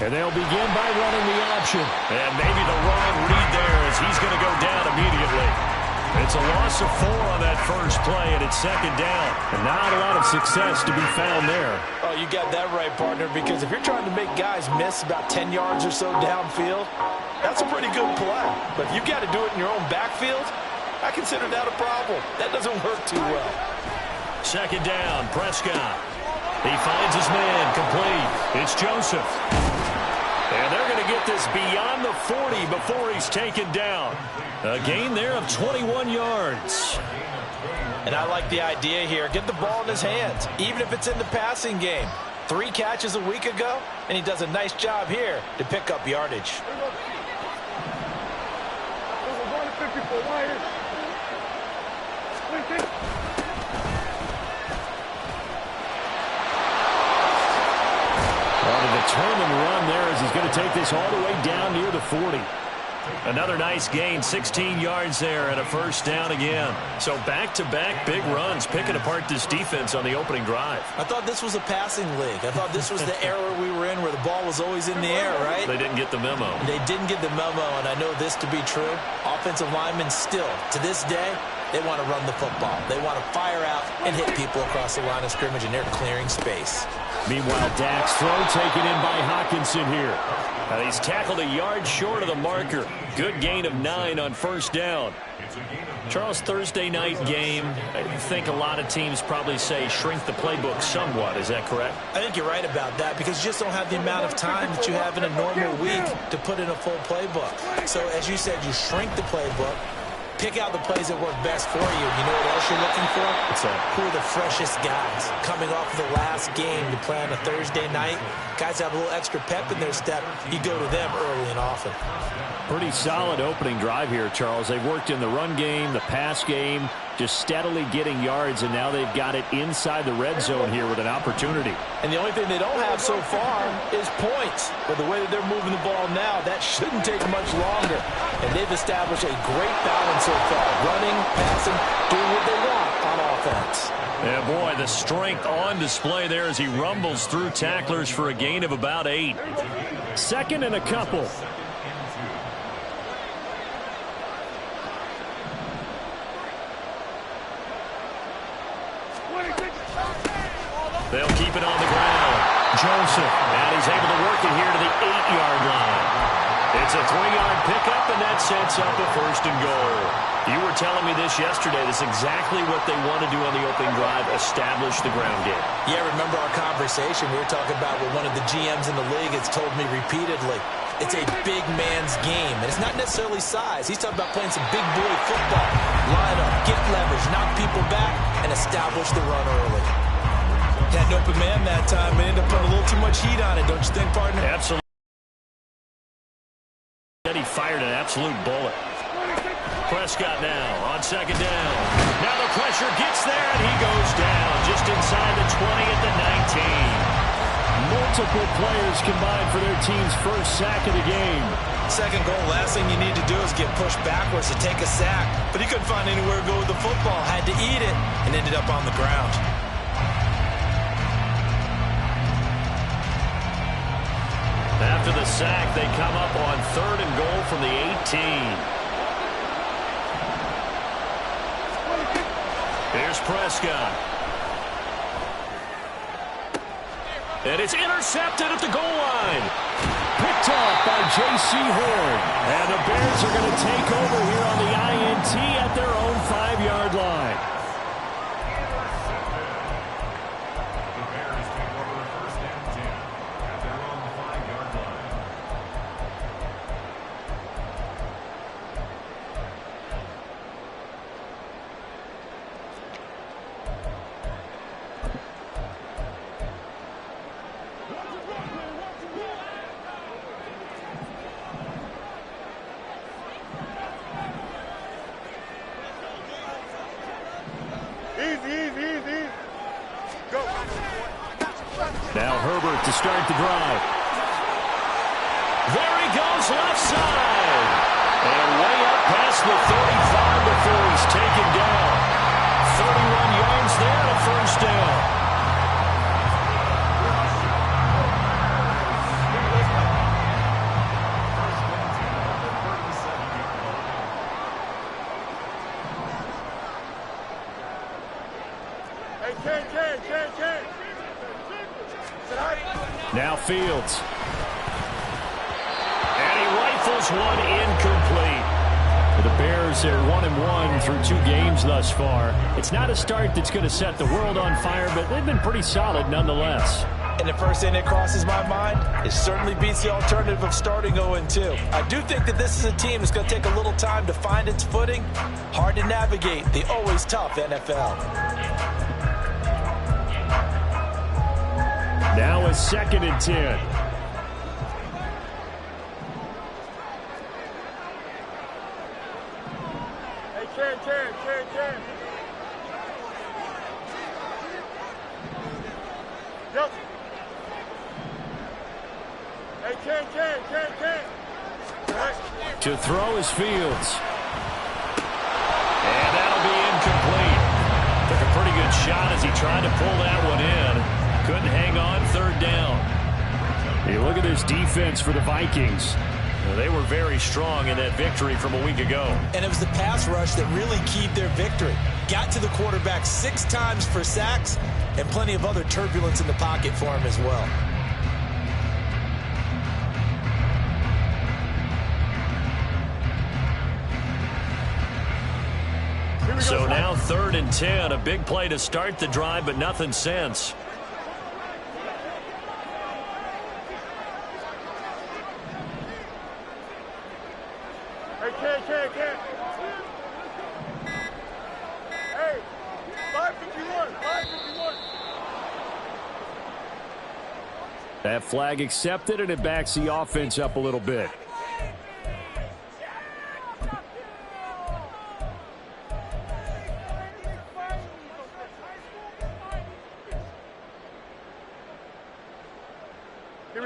And they'll begin by running the option. And maybe the wrong read there as he's going to go down immediately. It's a loss of 4 on that first play, and it's second down. And not a lot of success to be found there. Oh, you got that right, partner, because if you're trying to make guys miss about 10 yards or so downfield, that's a pretty good play. But if you got to do it in your own backfield, I consider that a problem. That doesn't work too well. Second down, Prescott. He finds his man, complete. It's Joseph. And they're going to get this beyond the 40 before he's taken down. A gain there of 21 yards. And I like the idea here. Get the ball in his hands, even if it's in the passing game. 3 catches a week ago, and he does a nice job here to pick up yardage. Determined run there as he's going to take this all the way down near the 40. Another nice gain, 16 yards there and a first down again. So back-to-back big runs, picking apart this defense on the opening drive. I thought this was a passing league. I thought this was the era we were in where the ball was always in the air, right? They didn't get the memo. They didn't get the memo, and I know this to be true. Offensive linemen still, to this day, they want to run the football. They want to fire out and hit people across the line of scrimmage, and they're clearing space. Meanwhile, Dak's throw taken in by Hockenson here. And he's tackled a yard short of the marker. Good gain of 9 on first down. Charles, Thursday night game, I think a lot of teams probably say shrink the playbook somewhat. Is that correct? I think you're right about that because you just don't have the amount of time that you have in a normal week to put in a full playbook. So, as you said, you shrink the playbook. Pick out the plays that work best for you. You know what else you're looking for? What's that? Who are the freshest guys coming off of the last game to play on a Thursday night? Guys have a little extra pep in their step. You go to them early and often. Pretty solid opening drive here, Charles. They've worked in the run game, the pass game, just steadily getting yards, and now they've got it inside the red zone here with an opportunity. And the only thing they don't have so far is points. But the way that they're moving the ball now, that shouldn't take much longer. And they've established a great balance so far. Running, passing, doing what they want on offense. Yeah, boy, the strength on display there as he rumbles through tacklers for a gain of about 8. Second and a couple. They'll keep it on the ground. Joseph, and he's able to work it here to the 8-yard line. It's a 3-yard pickup, and that sets up a first and goal. You were telling me this yesterday. This is exactly what they want to do on the opening drive, establish the ground game. Yeah, remember our conversation? We were talking about what one of the GMs in the league has told me repeatedly. It's a big man's game, and it's not necessarily size. He's talking about playing some big boy football. Line up, get leverage, knock people back, and establish the run early. Had an open man that time, but ended up putting a little too much heat on it, don't you think, partner? Absolutely. He fired an absolute bullet. Prescott now on second down. Now the pressure gets there, and he goes down just inside the 20 at the 19. Multiple players combined for their team's first sack of the game. Second goal, last thing you need to do is get pushed backwards to take a sack. But he couldn't find anywhere to go with the football, had to eat it, and ended up on the ground. After the sack, they come up on third and goal from the 18. Here's Prescott. And it's intercepted at the goal line. Picked off by J.C. Horn. And the Bears are going to take over here on the INT at their own 5-yard line. Now Herbert to start the drive. There he goes, left side. And way up past the 35 before he's taken down. 31 yards there to first down. now Fields. And he rifles one incomplete. The Bears are 1-1 through 2 games thus far. It's not a start that's going to set the world on fire, but they've been pretty solid nonetheless. And the first thing that crosses my mind, it certainly beats the alternative of starting 0-2. I do think that this is a team that's going to take a little time to find its footing. Hard to navigate the always tough NFL. Now a 2nd and 10. Yep. To throw is Fields. And that'll be incomplete. Took a pretty good shot as he tried to pull that one in. Couldn't hang on 3rd down. Hey, look at this defense for the Vikings. They were very strong in that victory from a week ago. And it was the pass rush that really keyed their victory. Got to the quarterback 6 times for sacks and plenty of other turbulence in the pocket for him as well. So now 3rd and 10. A big play to start the drive, but nothing since. Hey, 551, 551. That flag accepted, and it backs the offense up a little bit.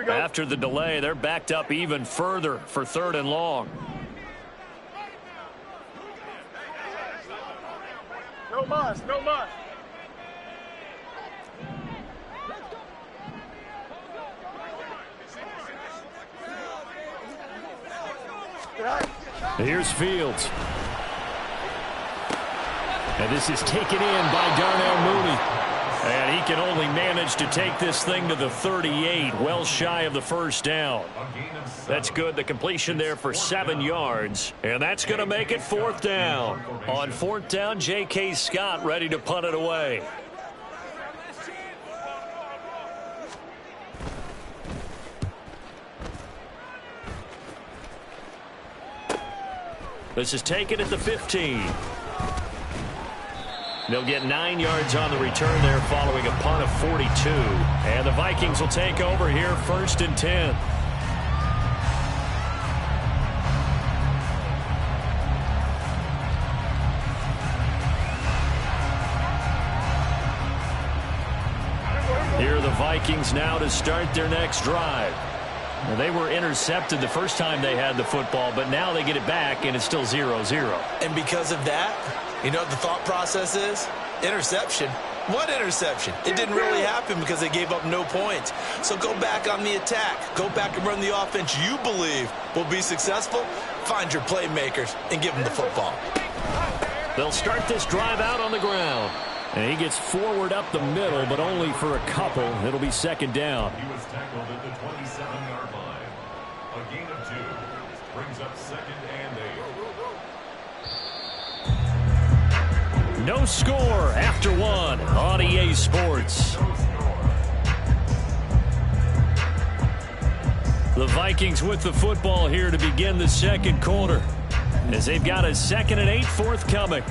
After the delay, they're backed up even further for 3rd and long. No mas, no mas. Here's Fields. And this is taken in by Darnell Mooney. And he can only manage to take this thing to the 38, well shy of the 1st down. That's good. The completion there for 7 yards. And that's going to make it 4th down. On 4th down, J.K. Scott ready to punt it away. This is taken at the 15. They'll get 9 yards on the return there following a punt of 42. And the Vikings will take over here 1st and 10. Here are the Vikings now to start their next drive. Well, they were intercepted the first time they had the football, but now they get it back, and it's still 0-0. And because of that, you know what the thought process is? Interception. What interception? It didn't really happen because they gave up no points. So go back on the attack. Go back and run the offense you believe will be successful. Find your playmakers and give them the football. They'll start this drive out on the ground. And he gets forward up the middle, but only for a couple. It'll be 2nd down. He was tackled at the 27-yard line. A gain of 2 brings up 2nd and 8. No score after 1 on EA Sports. The Vikings with the football here to begin the 2nd quarter, as they've got a 2nd and 8 forthcoming.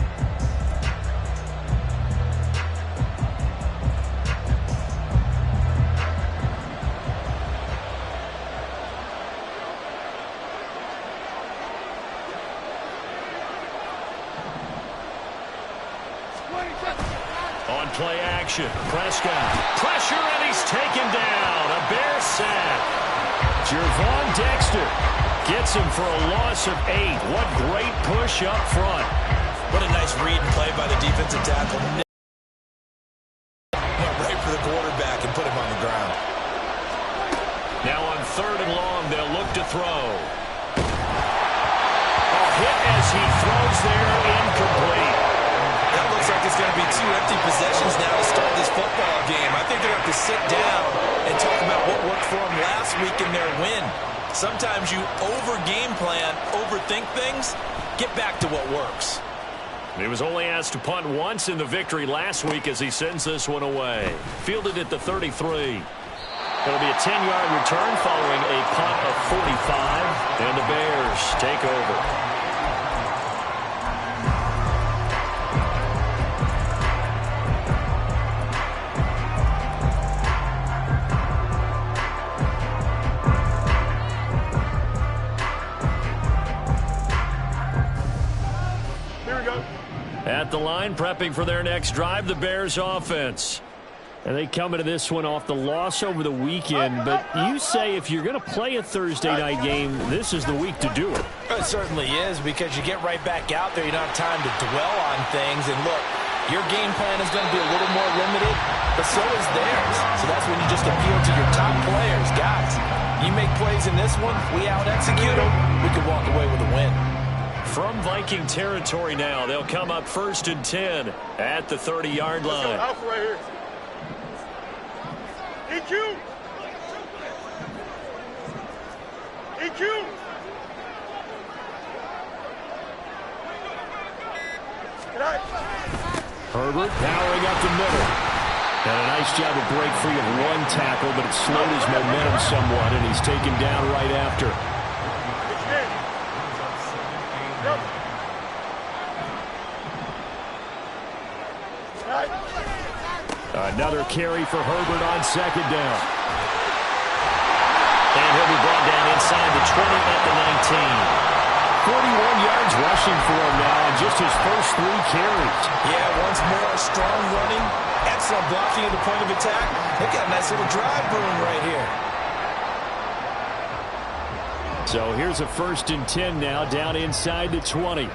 On play action, Prescott. Pressure, and he's taken down. A Bear sack. Jervon Dexter gets him for a loss of 8. What great push up front. What a nice read and play by the defensive tackle. Went right for the quarterback and put him on the ground. Now on 3rd and long, they'll look to throw. A hit as he throws there, incomplete. That looks like expect it's going to be 2 empty possessions now to start this football game. I think they're going to have to sit down and talk about what worked for them last week in their win. Sometimes you over-game plan, overthink things, get back to what works. He was only asked to punt once in the victory last week as he sends this one away. Fielded at the 33. It'll be a 10-yard return following a punt of 45, and the Bears take over. At the line, prepping for their next drive, the Bears offense. And they come into this one off the loss over the weekend, but you say if you're going to play a Thursday night game, this is the week to do it. It certainly is, because you get right back out there. You don't have time to dwell on things. And look, your game plan is going to be a little more limited, but so is theirs. So that's when you just appeal to your top players. Guys, you make plays in this one, we out-execute them, we could walk away with a win. From Viking territory now, they'll come up 1st and 10 at the 30-yard line. Alpha right here. EQ! EQ! Herbert powering up the middle. And a nice job to break free of one tackle, but it slowed his momentum somewhat, and he's taken down right after. Another carry for Herbert on 2nd down. And he'll be brought down inside the 20 at the 19. 41 yards rushing for him now on just his first 3 carries. Yeah, once more, strong running, excellent blocking at the point of attack. They've got a nice little drive brewing right here. So here's a 1st and 10 now, down inside the 20.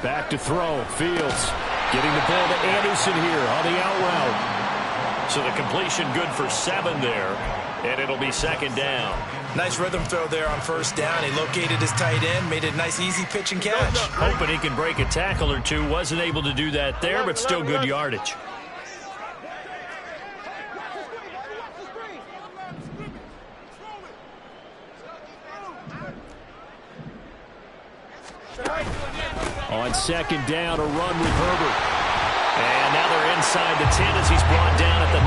Back to throw. Fields getting the ball to Anderson here on the out route. So the completion good for 7 there, and it'll be 2nd down. Nice rhythm throw there on 1st down. He located his tight end, made it a nice easy pitch and catch. Hoping he can break a tackle or two. Wasn't able to do that there, but still good yardage. On 2nd down, a run with Herbert. And now they're inside the 10 as he's brought down at the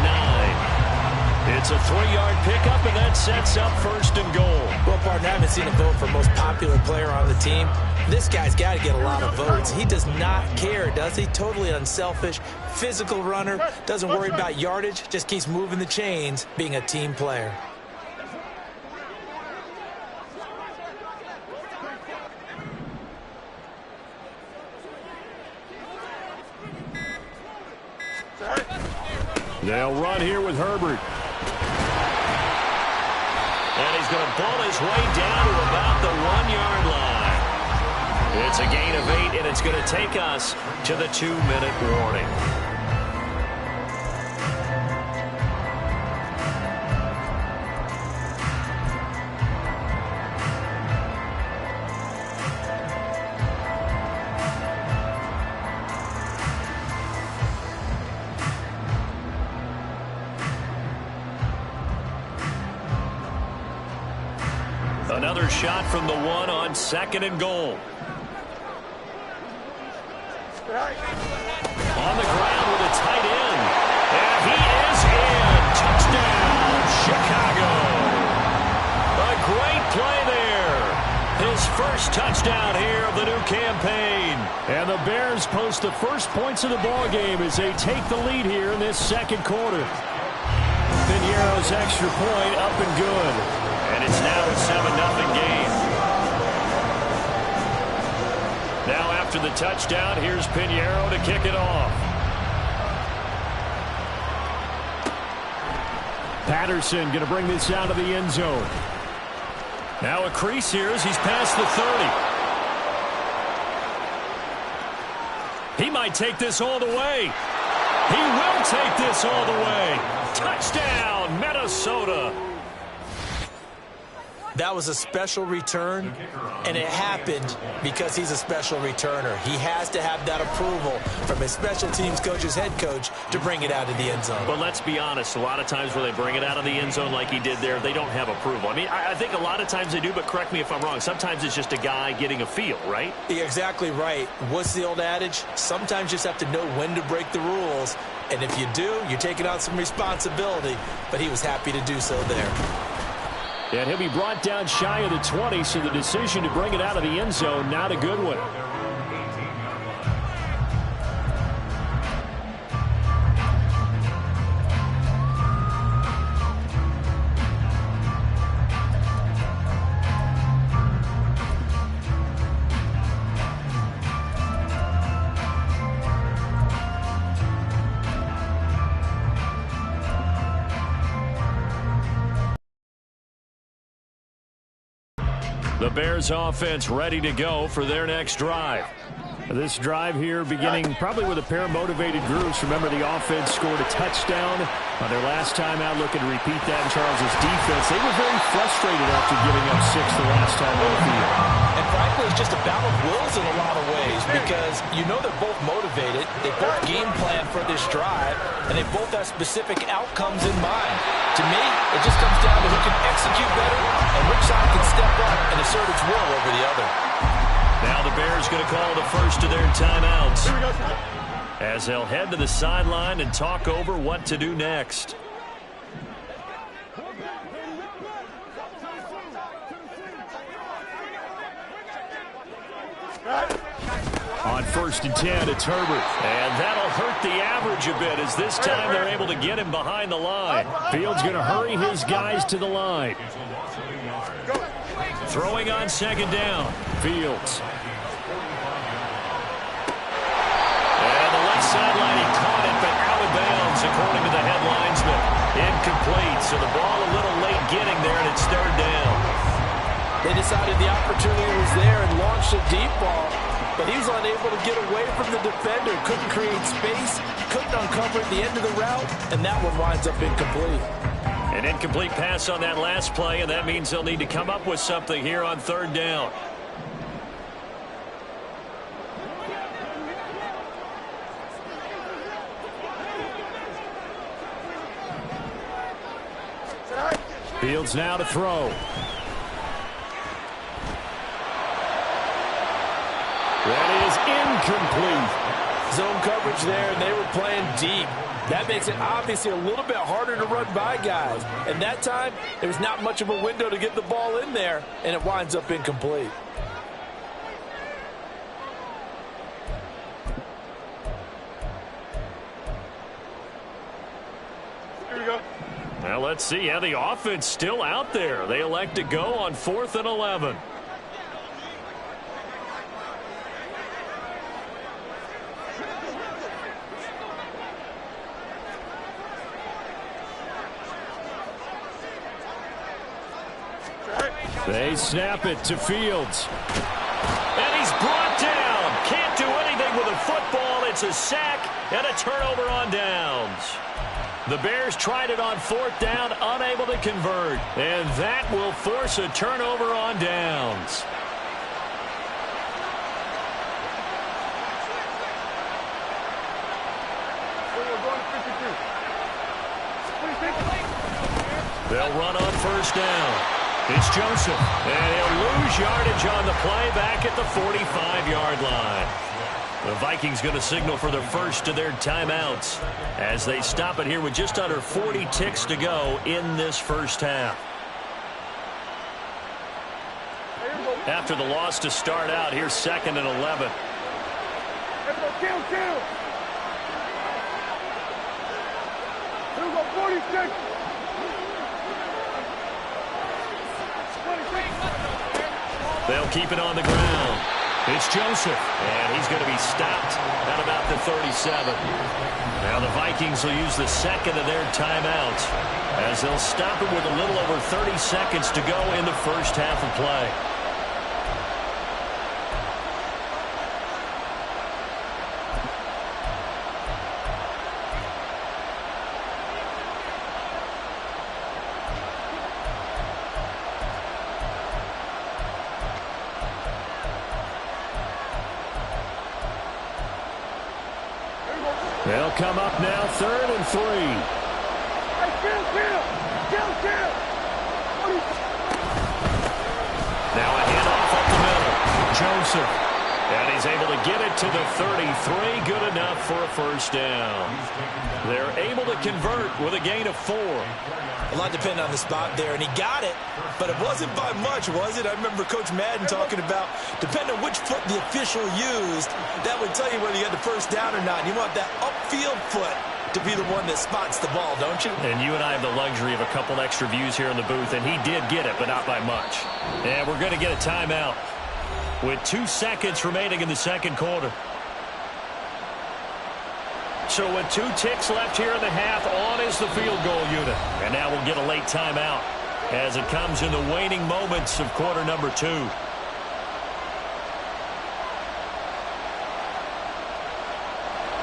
9. It's a 3-yard pickup, and that sets up 1st and goal. Well, partner, I haven't seen a vote for most popular player on the team. This guy's got to get a lot of votes. He does not care, does he? Totally unselfish, physical runner, doesn't worry about yardage, just keeps moving the chains, being a team player. They'll run here with Herbert. And he's going to pull his way down to about the 1-yard line. It's a gain of 8, and it's going to take us to the 2-minute warning. Another shot from the 1 on 2nd and goal. On the ground with a tight end. And he is in. Touchdown, Chicago. A great play there. His first touchdown here of the new campaign. And the Bears post the first points of the ball game as they take the lead here in this 2nd quarter. Piñeiro's extra point up and good. And it's now a 7-0 game. Now after the touchdown, here's Piñeiro to kick it off. Patterson going to bring this out of the end zone. Now a crease here as he's past the 30. He might take this all the way. He will take this all the way. Touchdown, Minnesota. That was a special return, and it happened because he's a special returner. He has to have that approval from his special teams coach's head coach to bring it out of the end zone. But let's be honest, a lot of times when they bring it out of the end zone like he did there, they don't have approval. I mean, I think a lot of times they do, but correct me if I'm wrong. Sometimes it's just a guy getting a feel, right? You're exactly right. What's the old adage? Sometimes you just have to know when to break the rules, and if you do, you're taking on some responsibility, but he was happy to do so there. And he'll be brought down shy of the 20, so the decision to bring it out of the end zone, not a good one. The Bears offense ready to go for their next drive. This drive here beginning probably with a pair of motivated groups. Remember, the offense scored a touchdown on their last time out. Looking to repeat that in Charles' defense. They were very frustrated after giving up 6 the last time on the field. And frankly, it's just a battle of wills in a lot of ways because you know they're both motivated. They both game plan for this drive, and they both have specific outcomes in mind. To me, it just comes down to who can execute better and which side can step up and assert its will over the other. Now the Bears going to call the first of their timeouts as they'll head to the sideline and talk over what to do next. On 1st and 10, it's Herbert. And that'll hurt the average a bit as this time they're able to get him behind the line. Fields going to hurry his guys to the line. Throwing on 2nd down. Fields. And the left sideline, he caught it, but out of bounds, according to the head linesman. Incomplete, so the ball a little late getting there, and it's 3rd down. They decided the opportunity was there and launched a deep ball, but he was unable to get away from the defender. Couldn't create space, couldn't uncover at the end of the route, and that one winds up incomplete. An incomplete pass on that last play, and that means they'll need to come up with something here on 3rd down. Fields now to throw. That is incomplete. Zone coverage there, and they were playing deep. That makes it obviously a little bit harder to run by guys. And that time, there's not much of a window to get the ball in there, and it winds up incomplete. Here we go. Well, let's see. Yeah, the offense still out there. They elect to go on 4th and 11. They snap it to Fields. And he's brought down. Can't do anything with a football. It's a sack and a turnover on downs. The Bears tried it on 4th down, unable to convert. And that will force a turnover on downs. They'll run on 1st down. It's Joseph, and he'll lose yardage on the play back at the 45-yard line. The Vikings going to signal for the first of their timeouts as they stop it here with just under 40 ticks to go in this first half. After the loss to start out, here's 2nd and 11. Kill. Here we go, 46. They'll keep it on the ground. It's Joseph, and he's going to be stopped at about the 37. Now the Vikings will use the 2nd of their timeouts as they'll stop it with a little over 30 seconds to go in the first half of play. They'll come up now, 3rd and 3. Hey, kill. Now a handoff up the middle. Joseph. And he's able to get it to the 33. Good enough for a first down. They're able to convert with a gain of 4. A lot depended on the spot there, and he got it, but it wasn't by much, was it? I remember Coach Madden talking about, depending on which foot the official used, that would tell you whether you had the first down or not. You want that upfield foot to be the one that spots the ball, don't you? And you and I have the luxury of a couple extra views here in the booth, and he did get it, but not by much. And we're going to get a timeout with 2 seconds remaining in the second quarter. So with 2 ticks left here in the half, on is the field goal unit. And now we'll get a late timeout as it comes in the waning moments of quarter number 2.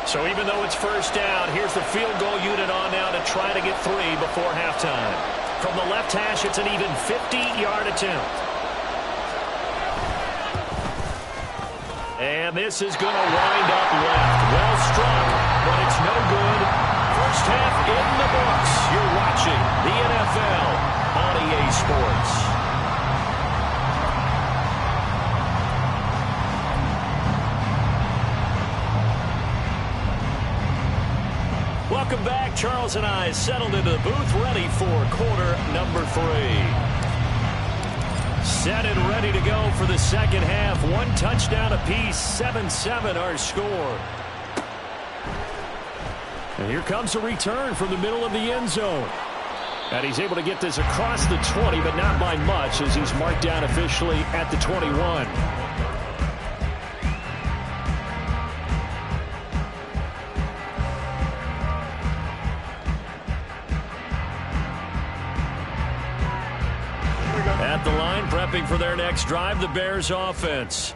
So even though it's first down, here's the field goal unit on now to try to get 3 before halftime. From the left hash, it's an even 50-yard attempt. And this is going to wind up left. Well struck, but it's no good. First half in the books. You're watching the NFL on EA Sports. Welcome back. Charles and I settled into the booth, ready for quarter number 3. Set and ready to go for the second half. 1 touchdown apiece, 7-7 our score. And here comes a return from the middle of the end zone. And he's able to get this across the 20, but not by much, as he's marked down officially at the 21. At the line, prepping for their next drive, the Bears offense.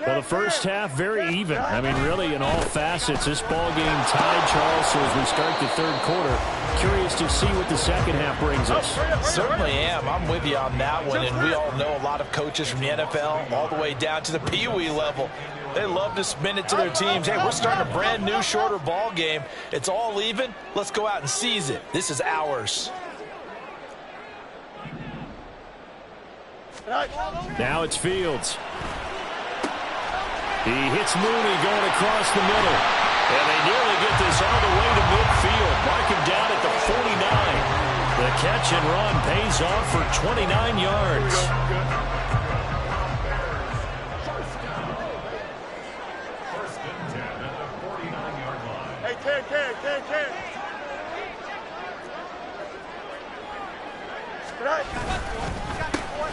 Well, the first half, very even. I mean, really, in all facets, this ball game tied, Charles, so as we start the third quarter. Curious to see what the second half brings us. Certainly am. I'm with you on that one, and we all know a lot of coaches from the NFL all the way down to the Pee-wee level. They love to spin it to their teams. Hey, we're starting a brand new, shorter ball game. It's all even. Let's go out and seize it. This is ours. Now it's Fields. He hits Mooney going across the middle. And they nearly get this all the way to midfield. Mark him down at the 49. The catch and run pays off for 29 yards. First and 10 at the 49-yard line. Hey, Ken.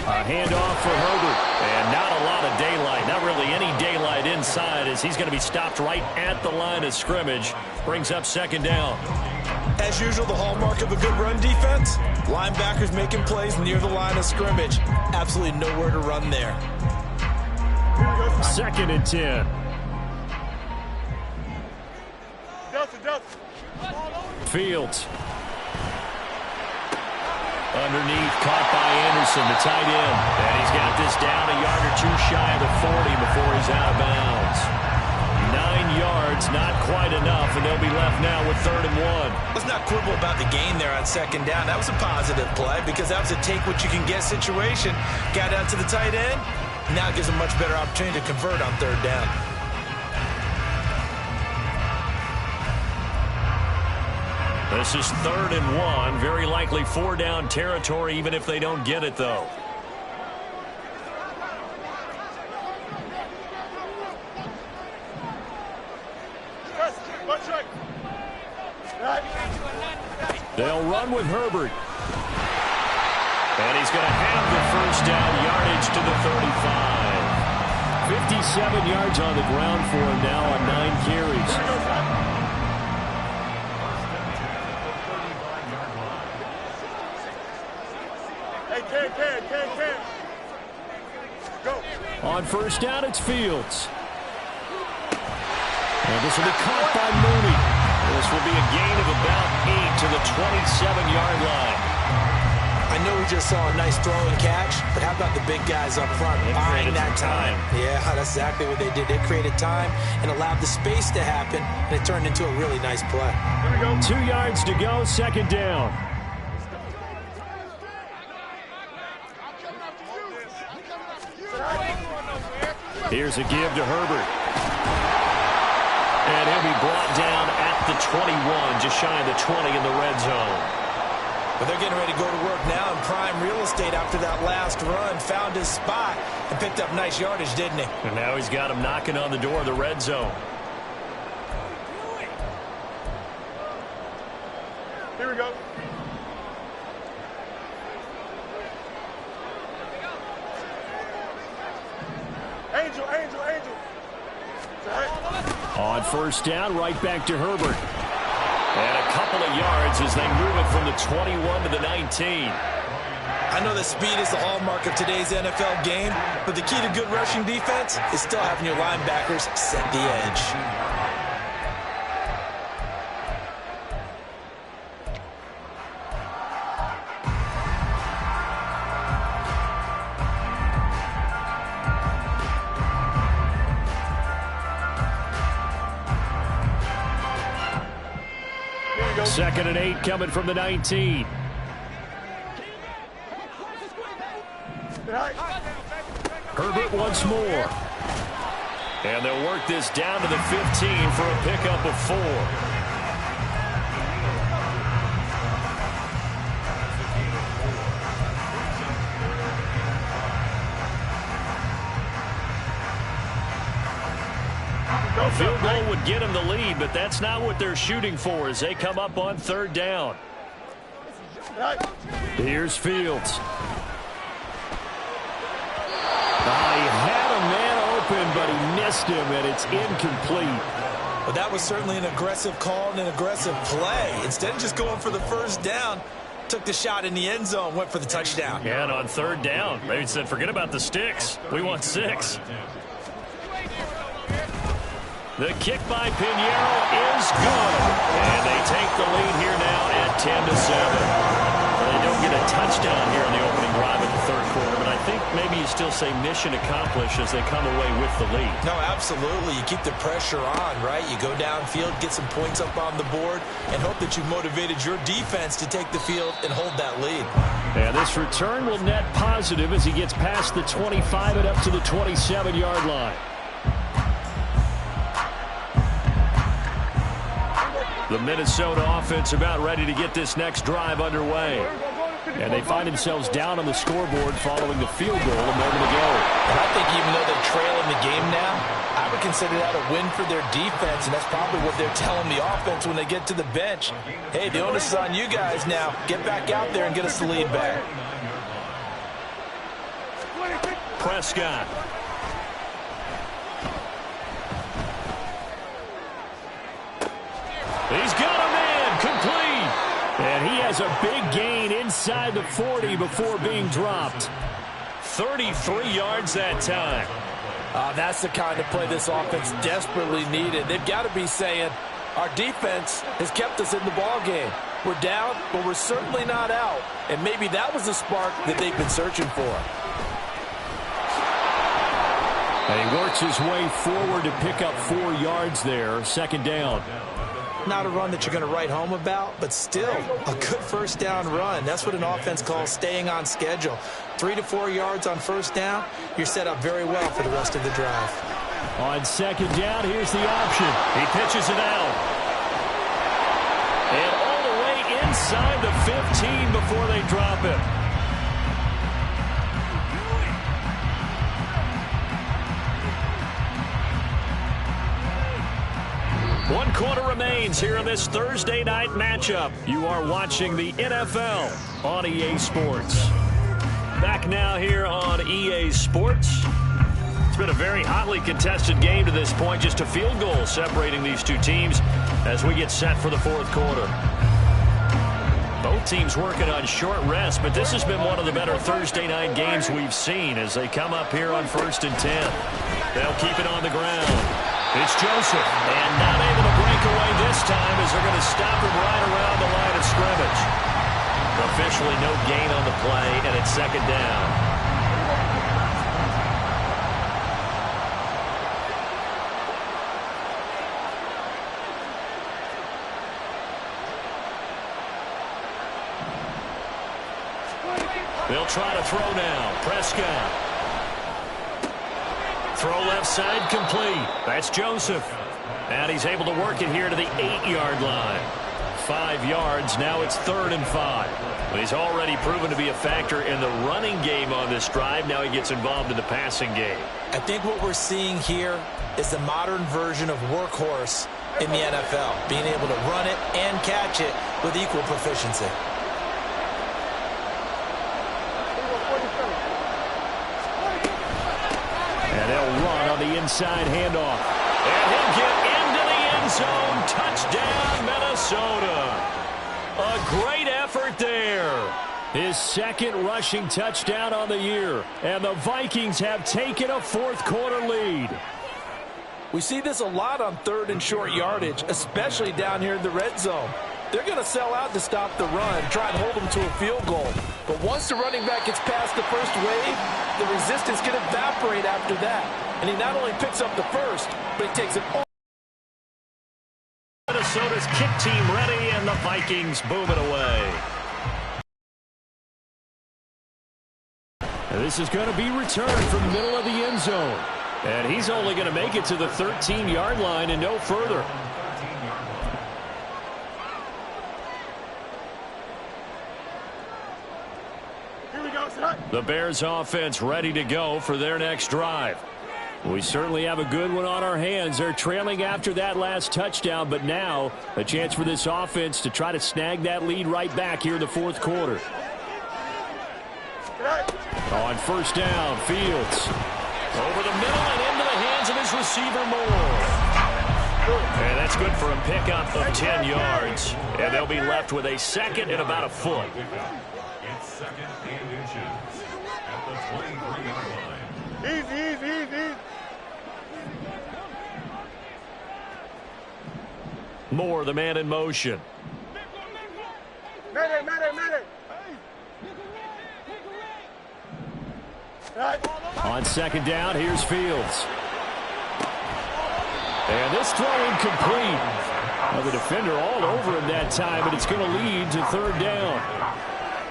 A handoff for Herbert. And not a lot of daylight. Not really any daylight inside, as he's going to be stopped right at the line of scrimmage. Brings up second down. As usual, the hallmark of a good run defense, linebackers making plays near the line of scrimmage. Absolutely nowhere to run there. Second and 10. Fields. Underneath, caught by Anderson, the tight end. And he's got this down a yard or 2 shy of the 40 before he's out of bounds. 9 yards, not quite enough, and they'll be left now with 3rd and 1. Let's not quibble about the gain there on second down. That was a positive play because that was a take-what-you-can-get situation. Got out to the tight end. Now it gives a much better opportunity to convert on 3rd down. This is 3rd and 1. Very likely 4-down territory, even if they don't get it, though. They'll run with Herbert. And he's going to have the first down, yardage to the 35. 57 yards on the ground for him now on 9 carries. Ken. Go. On first down, it's Fields. And this will be caught by Mooney. This will be a gain of about 8 to the 27-yard line. I I know we just saw a nice throw and catch, but how about the big guys up front buying that time? Yeah, that's exactly what they did. They created time and allowed the space to happen, and it turned into a really nice play. 2 yards to go, second down. Here's a give to Herbert. And he'll be brought down at the 21, just shy of the 20 in the red zone. But they're getting ready to go to work now in prime real estate after that last run. Found his spot and picked up nice yardage, didn't he? And now he's got him knocking on the door of the red zone. Here we go. Angel, Angel, Angel. On first down, right back to Herbert. And a couple of yards as they move it from the 21 to the 19. I know that speed is the hallmark of today's NFL game, but the key to good rushing defense is still having your linebackers set the edge. Second and 8 coming from the 19. Herbert once more. And they'll work this down to the 15 for a pickup of 4. A field goal would get them the lead, but that's not what they're shooting for as they come up on third down. Here's Fields. He had a man open, but he missed him, and it's incomplete. Well, that was certainly an aggressive call and an aggressive play. Instead of just going for the first down, took the shot in the end zone, went for the touchdown. Yeah, and on third down, they said, forget about the sticks. We want 6. The kick by Pinheiro is good. And they take the lead here now at 10-7. Well, they don't get a touchdown here in the opening drive of the third quarter, but I think maybe you still say mission accomplished as they come away with the lead. No, absolutely. You keep the pressure on, right? You go downfield, get some points up on the board, and hope that you motivated your defense to take the field and hold that lead. And this return will net positive as he gets past the 25 and up to the 27-yard line. The Minnesota offense about ready to get this next drive underway. And they find themselves down on the scoreboard following the field goal a moment ago. And I think even though they're trailing the game now, I would consider that a win for their defense, and that's probably what they're telling the offense when they get to the bench. Hey, the onus is on you guys now. Get back out there and get us the lead back. Prescott. He's got a man complete. And he has a big gain inside the 40 before being dropped. 33 yards that time. That's the kind of play this offense desperately needed. They've got to be saying, our defense has kept us in the ball game. We're down, but we're certainly not out. And maybe that was the spark that they've been searching for. And he works his way forward to pick up 4 yards there. Second down. Not a run that you're going to write home about, but still a good first down run. That's what an offense calls staying on schedule. 3 to 4 yards on first down, you're set up very well for the rest of the drive. On second down, here's the option. He pitches it out. And all the way inside the 15 before they drop him. One quarter remains here in this Thursday night matchup. You are watching the NFL on EA Sports. Back now here on EA Sports. It's been a very hotly contested game to this point. Just a field goal separating these two teams as we get set for the fourth quarter. Both teams working on short rest, but this has been one of the better Thursday night games we've seen as they come up here on 1st and 10. They'll keep it on the ground. It's Joseph, and not able to break away this time as they're going to stop him right around the line of scrimmage. Officially no gain on the play, and it's second down. They'll try to throw now. Prescott. Throw left side complete. That's Joseph. And he's able to work it here to the 8-yard line. 5 yards. Now it's 3rd and 5. But he's already proven to be a factor in the running game on this drive. Now he gets involved in the passing game. I think what we're seeing here is the modern version of workhorse in the NFL. Being able to run it and catch it with equal proficiency. And they'll run on the inside handoff. And he'll get into the end zone. Touchdown, Minnesota. A great effort there. His 2nd rushing touchdown on the year. And the Vikings have taken a 4th quarter lead. We see this a lot on 3rd and short yardage, especially down here in the red zone. They're going to sell out to stop the run, try and hold them to a field goal. But once the running back gets past the first wave, the resistance can evaporate after that. And he not only picks up the first, but he takes it all. Minnesota's kick team ready, and the Vikings boom it away. And this is going to be returned from the middle of the end zone. And he's only going to make it to the 13-yard line and no further. The Bears offense ready to go for their next drive. We certainly have a good one on our hands. They're trailing after that last touchdown, but now a chance for this offense to try to snag that lead right back here in the 4th quarter. On 1st down, Fields. Over the middle and into the hands of his receiver Moore. And that's good for a pickup of 10 yards. And they'll be left with a 2nd and about a foot. It's 2nd and inches at the 23-yard line. Easy. Moore, the man in motion. Medic. On 2nd down, here's Fields. And this throw incomplete. Well, the defender all over him that time, but it's going to lead to 3rd down.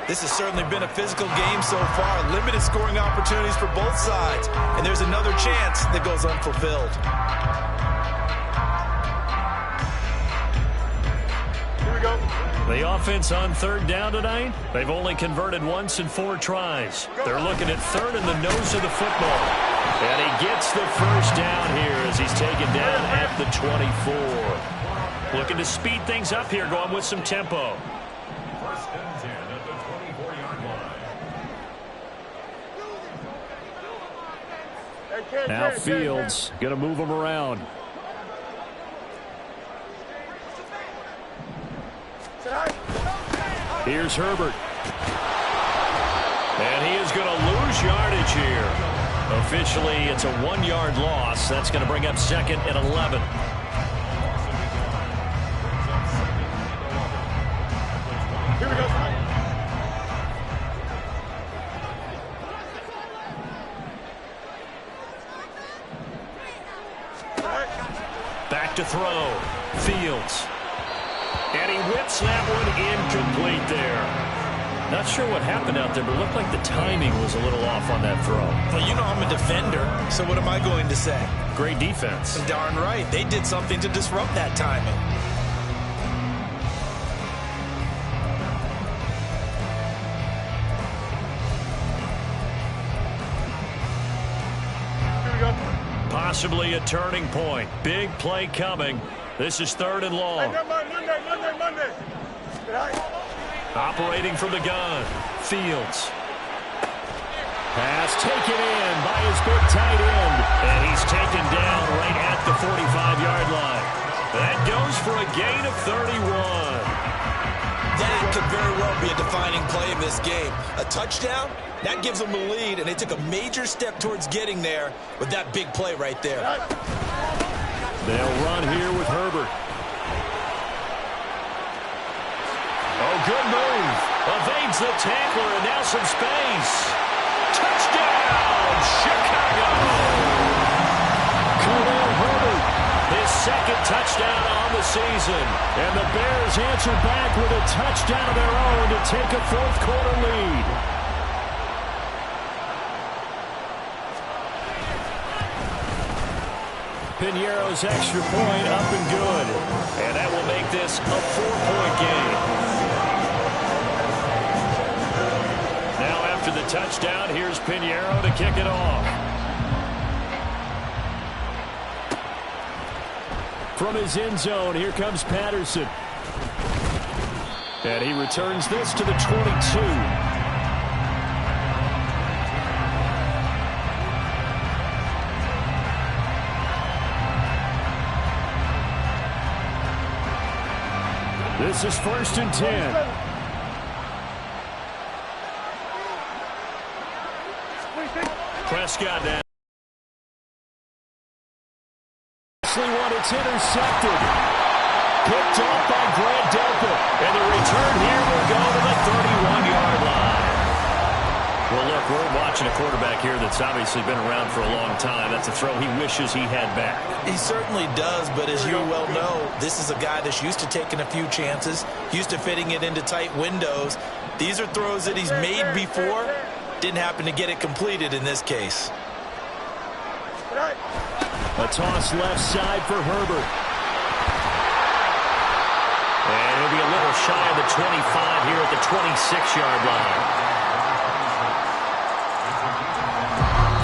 This has certainly been a physical game so far. Limited scoring opportunities for both sides. And there's another chance that goes unfulfilled. Here we go. The offense on 3rd down tonight, they've only converted once in 4 tries. They're looking at 3rd in the nose of the football. And he gets the 1st down here as he's taken down at the 24. Looking to speed things up here, going with some tempo. 1st and 10 at the 24-yard line. Now Fields going to move him around. Here's Herbert. And he is going to lose yardage here. Officially, it's a 1-yard loss. That's going to bring up 2nd and 11. Here we go. Back to throw. Fields. And he whips that one incomplete there. Not sure what happened out there, but it looked like the timing was a little off on that throw. Well, you know I'm a defender, so what am I going to say? Great defense. Darn right. They did something to disrupt that timing. Possibly a turning point. Big play coming. This is 3rd and long. Monday. Operating from the gun. Fields. Pass taken in by his big tight end. And he's taken down right at the 45-yard line. That goes for a gain of 31. That could very well be a defining play in this game. A touchdown, that gives them the lead, and they took a major step towards getting there with that big play right there. They'll run here with Herbert. Oh, good move. Evade Evades the tackler, and now some space. Touchdown, Chicago! Khalil Herbert, his second touchdown on the season. And the Bears answer back with a touchdown of their own to take a fourth-quarter lead. Piñeiro's extra point up and good. And that will make this a 4-point game. Now after the touchdown, here's Piñeiro to kick it off. From his end zone, here comes Patterson. And he returns this to the 22. This is 1st and 10. Prescott down. It's intercepted. Picked off by Grant Delpit. And the return here will go to the 31-yard line. Well, look, we're watching a quarterback here that's obviously been around for a long time. That's a throw he wishes he had back. He certainly does, but as you well know, this is a guy that's used to taking a few chances, used to fitting it into tight windows. These are throws that he's made before. Didn't happen to get it completed in this case. A toss left side for Herbert. And he'll be a little shy of the 25 here at the 26-yard line.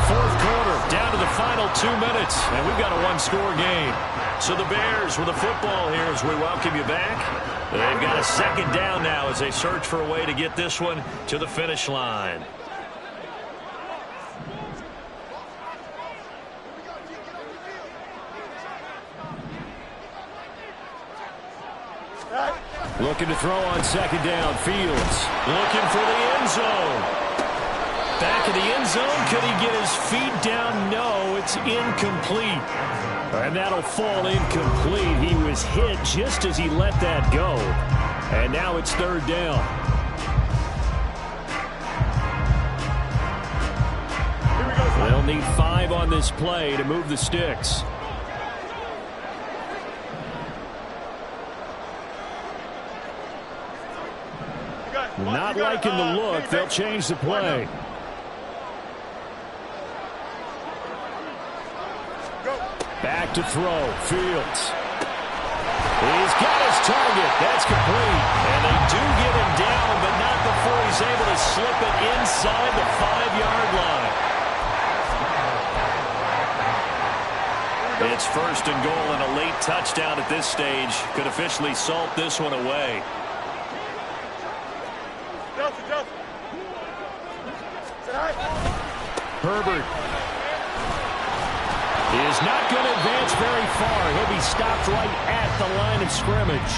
Fourth quarter, down to the final 2 minutes, and we've got a one-score game. So the Bears with the football here as we welcome you back. They've got a second down now as they search for a way to get this one to the finish line. Looking to throw on second down. Fields looking for the end zone. Back of the end zone. Could he get his feet down? No, it's incomplete. And that'll fall incomplete. He was hit just as he let that go. And now it's third down. They'll need 5 on this play to move the sticks. Not liking the look. They'll change the play. Back to throw. Fields. He's got his target. That's complete. And they do get him down, but not before he's able to slip it inside the 5-yard line. It's 1st and goal, and a late touchdown at this stage could officially salt this one away. Herbert is not going to advance very far. He'll be stopped right at the line of scrimmage.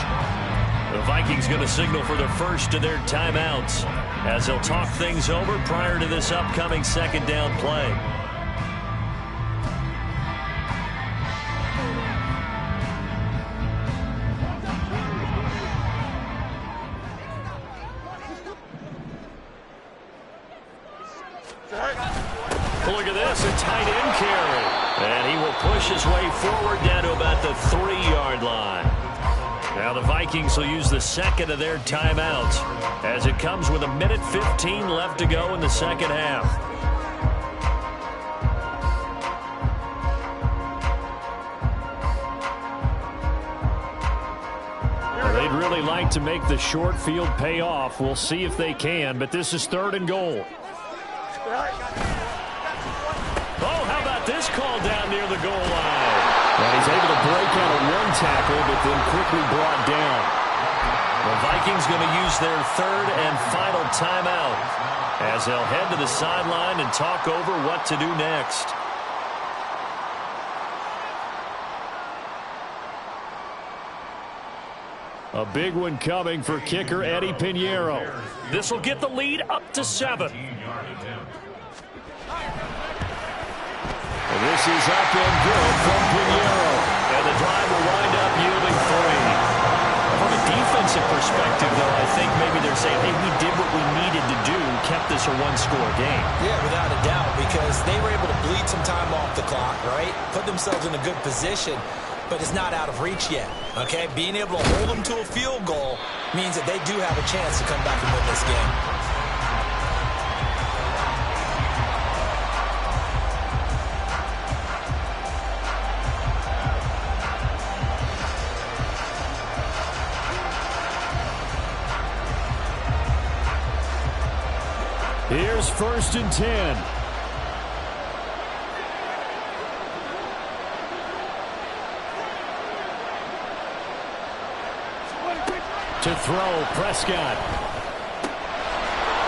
The Vikings going to signal for the first of their timeouts as they'll talk things over prior to this upcoming second down play. Look at this, a tight end carry. And he will push his way forward down to about the 3-yard line. Now the Vikings will use the second of their timeouts as it comes with 1:15 left to go in the second half. They'd really like to make the short field pay off. We'll see if they can, but this is 3rd and goal. Oh, how about this call down near the goal line? And he's able to break out a one tackle, but then quickly brought down. The Vikings going to use their 3rd and final timeout as they'll head to the sideline and talk over what to do next. A big one coming for kicker Eddie Piñeiro. This will get the lead up to 7. And this is up and good from Piñeiro. And the drive will wind up yielding 3. From a defensive perspective, though, I think maybe they're saying, hey, we did what we needed to do, kept this a one-score game. Yeah, without a doubt, because they were able to bleed some time off the clock, right? Put themselves in a good position, but it's not out of reach yet, okay? Being able to hold them to a field goal means that they do have a chance to come back and win this game. Here's 1st and 10. To throw, Prescott.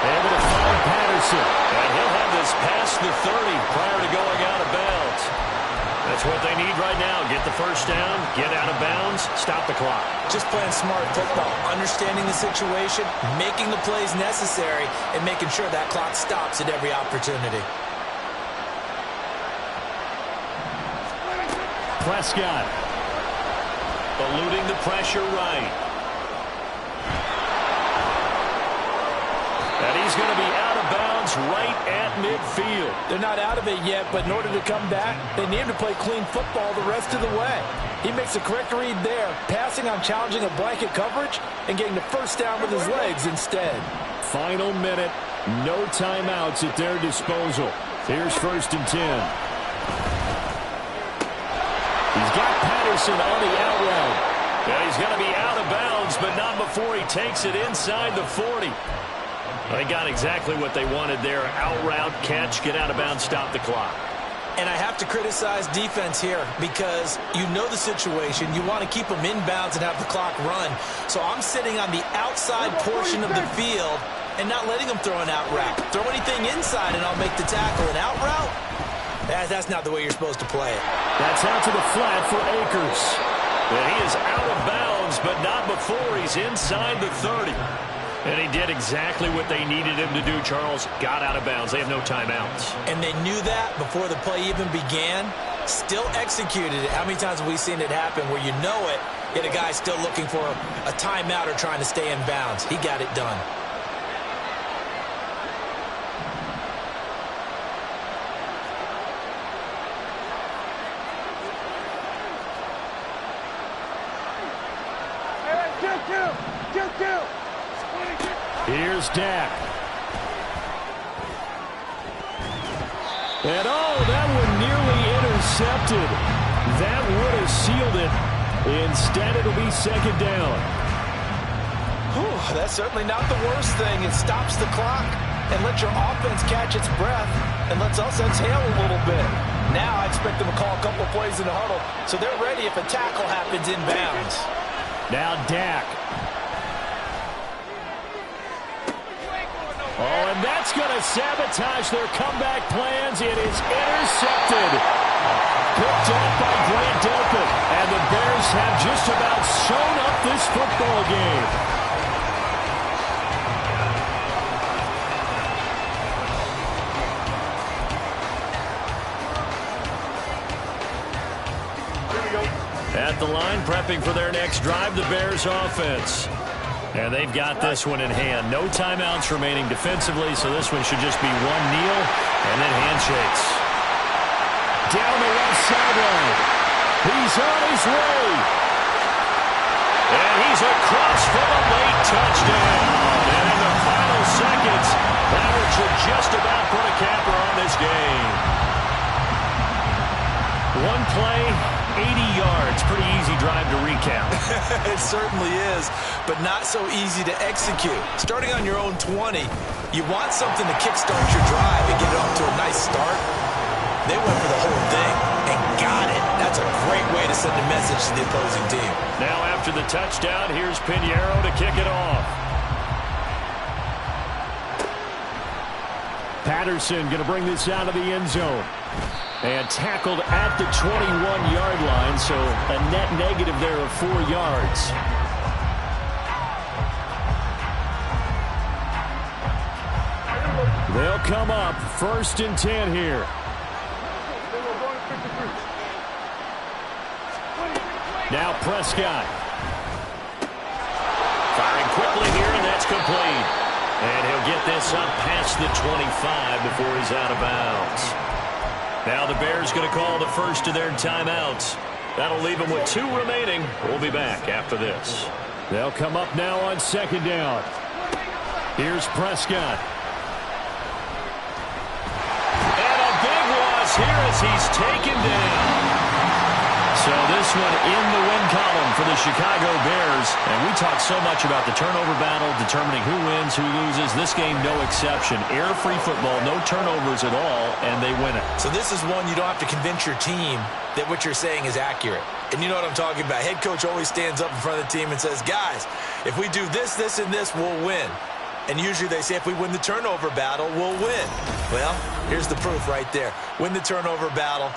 Able to find Patterson. And he'll have this past the 30 prior to going out of bounds. That's what they need right now. Get the first down, get out of bounds, stop the clock. Just playing smart football, understanding the situation, making the plays necessary, and making sure that clock stops at every opportunity. Prescott. Eluding the pressure right. And he's going to be out of bounds right at midfield. They're not out of it yet, but in order to come back, they need him to play clean football the rest of the way. He makes a correct read there, passing on challenging a blanket coverage and getting the first down with his legs instead. Final minute, no timeouts at their disposal. Here's 1st and 10. He's got Patterson on the out route. And he's going to be out of bounds, but not before he takes it inside the 40. They got exactly what they wanted there. Out route, catch, get out of bounds, stop the clock. And I have to criticize defense here because you know the situation. You want to keep them inbounds and have the clock run. So I'm sitting on the outside portion of the field and not letting them throw an out route. Throw anything inside and I'll make the tackle. An out route? That's not the way you're supposed to play it. That's out to the flat for Akers. And he is out of bounds, but not before he's inside the 30. And he did exactly what they needed him to do, Charles. Got out of bounds. They have no timeouts. And they knew that before the play even began. Still executed it. How many times have we seen it happen where you know it, yet a guy's still looking for a timeout or trying to stay in bounds? He got it done. Here's Dak. And that one nearly intercepted. That would have sealed it. Instead, it'll be 2nd down. That's certainly not the worst thing. It stops the clock and lets your offense catch its breath and lets us exhale a little bit. Now I expect them to call a couple plays in the huddle so they're ready if a tackle happens in bounds. Now Dak. And that's going to sabotage their comeback plans. It is intercepted. Picked up by Grant Delpit. And the Bears have just about sewn up this football game. At the line, prepping for their next drive, the Bears offense. And they've got this one in hand. No timeouts remaining defensively, so this one should just be one kneel and then handshakes. Down the left sideline. He's on his way. And he's across for a late touchdown. And in the final seconds, that should just about put a capper on this game. One play, 80 yards. Pretty easy drive to recap. It certainly is, but not so easy to execute. Starting on your own 20, you want something to kickstart your drive and get it off to a nice start. They went for the whole thing and got it. That's a great way to send a message to the opposing team. Now after the touchdown, here's Pinheiro to kick it off. Patterson going to bring this out of the end zone. And tackled at the 21-yard line, so a net negative there of 4 yards. They'll come up 1st and 10 here. Now Prescott. Firing quickly here, and that's complete. And he'll get this up past the 25 before he's out of bounds. Now the Bears going to call the first of their timeouts. That'll leave them with 2 remaining. We'll be back after this. They'll come up now on second down. Here's Prescott. And a big loss here as he's taken down. So this one in the win column for the Chicago Bears. And we talk so much about the turnover battle, determining who wins, who loses. This game, no exception. Error-free football, no turnovers at all, and they win it. So this is one you don't have to convince your team that what you're saying is accurate. And you know what I'm talking about. Head coach always stands up in front of the team and says, guys, if we do this, this, and this, we'll win. And usually they say if we win the turnover battle, we'll win. Well, here's the proof right there. Win the turnover battle,